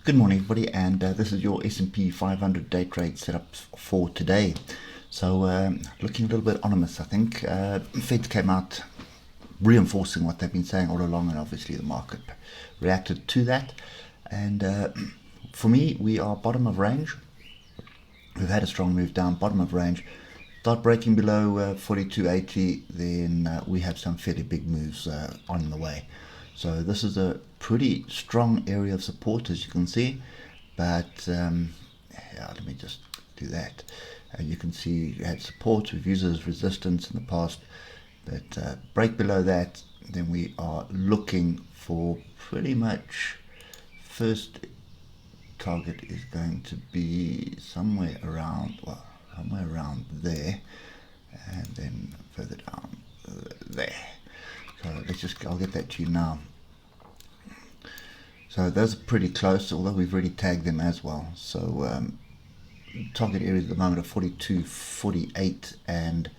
Good morning, everybody, and this is your S&P 500 day trade setup for today. So, looking a little bit ominous, I think. Fed came out reinforcing what they've been saying all along, and obviously the market reacted to that. And for me, we are bottom of range. We've had a strong move down, bottom of range. Start breaking below 42.80, then we have some fairly big moves on the way. So this is a pretty strong area of support, as you can see. But yeah, let me just do that. You can see you had support, we've used it as resistance in the past. But break below that, then we are looking for pretty much first target is going to be somewhere around, well, somewhere around there, and then further down there. So I'll get that to you now. So those are pretty close, although we've already tagged them as well. So target areas at the moment are 42.48 and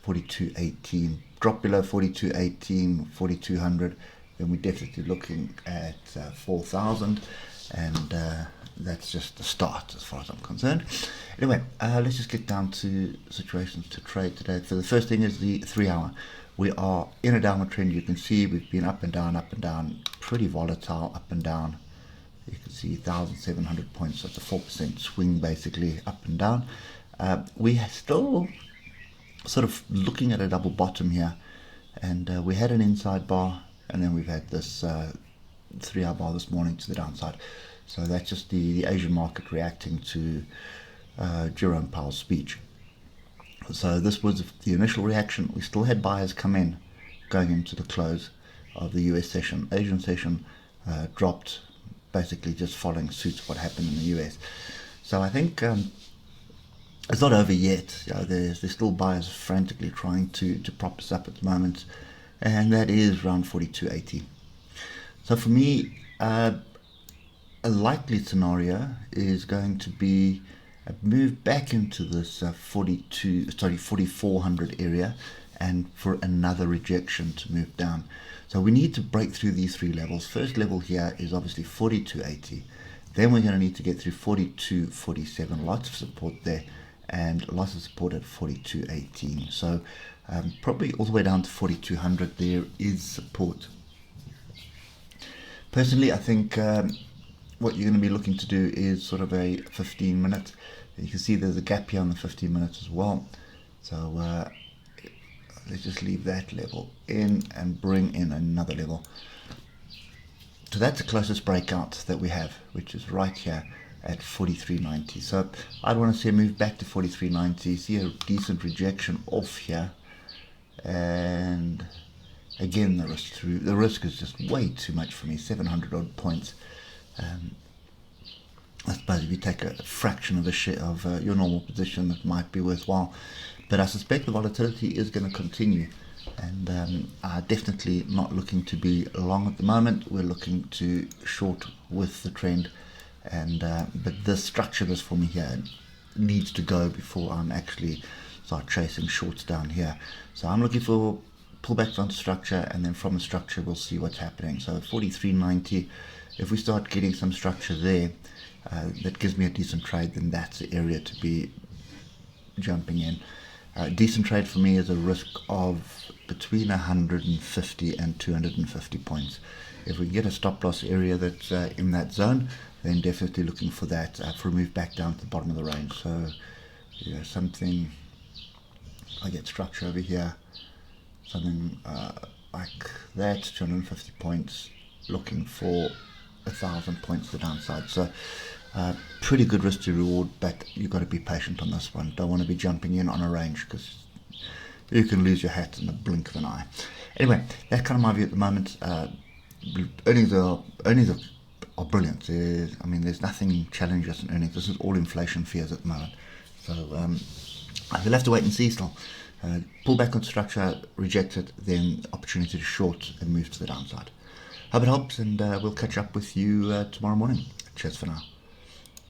42.18. Drop below 42.18, 4200, then we're definitely looking at 4,000, and that's just the start as far as I'm concerned. Anyway, let's just get down to situations to trade today. So the first thing is the 3 hour. We are in a downward trend. You can see we've been up and down, pretty volatile, up and down. You can see 1,700 points, that's a 4% swing basically, up and down. We are still sort of looking at a double bottom here, and we had an inside bar, and then we've had this 3 hour bar this morning to the downside. So that's just the Asian market reacting to Jerome Powell's speech. So this was the initial reaction. We still had buyers come in going into the close of the US session. Asian session dropped, basically just following suit what happened in the US. So I think it's not over yet. You know, there's still buyers frantically trying to prop us up at the moment, and that is around 42.80. So for me, a likely scenario is going to be a move back into this 4,400 area, and for another rejection to move down. So we need to break through these three levels. First level here is obviously 42.80. Then we're going to need to get through 42.47. Lots of support there, and lots of support at 42.18. So probably all the way down to 4,200 there is support. Personally, I think what you're going to be looking to do is sort of a 15 minute. You can see there's a gap here on the 15 minutes as well. So let's just leave that level in and bring in another level. So that's the closest breakout that we have, which is right here at 43.90. So I'd want to see a move back to 43.90, see a decent rejection off here, and again the risk is just way too much for me, 700 odd points. I suppose if you take a fraction of a share of your normal position, that might be worthwhile. But I suspect the volatility is going to continue, and I'm definitely not looking to be long at the moment. We're looking to short with the trend, and but this structure, this for me here, needs to go before I'm actually start chasing shorts down here. So I'm looking for pullbacks onto structure, and then from the structure we'll see what's happening. So 43.90, if we start getting some structure there, that gives me a decent trade, then that's the area to be jumping in. Decent trade for me is a risk of between 150 and 250 points. If we can get a stop loss area that's in that zone, then definitely looking for that for a move back down to the bottom of the range. So yeah, something, I get structure over here, something like that, 250 points, looking for 1,000 points to the downside. So pretty good risk to reward, but you've got to be patient on this one. Don't want to be jumping in on a range, because you can lose your hat in the blink of an eye. Anyway, that's kind of my view at the moment. Earnings are brilliant. There's nothing challenging us in earnings. This is all inflation fears at the moment. So we'll have to wait and see still. Pull back on structure, reject it, then opportunity to short and move to the downside. Hope it helps, and we'll catch up with you tomorrow morning. Cheers for now.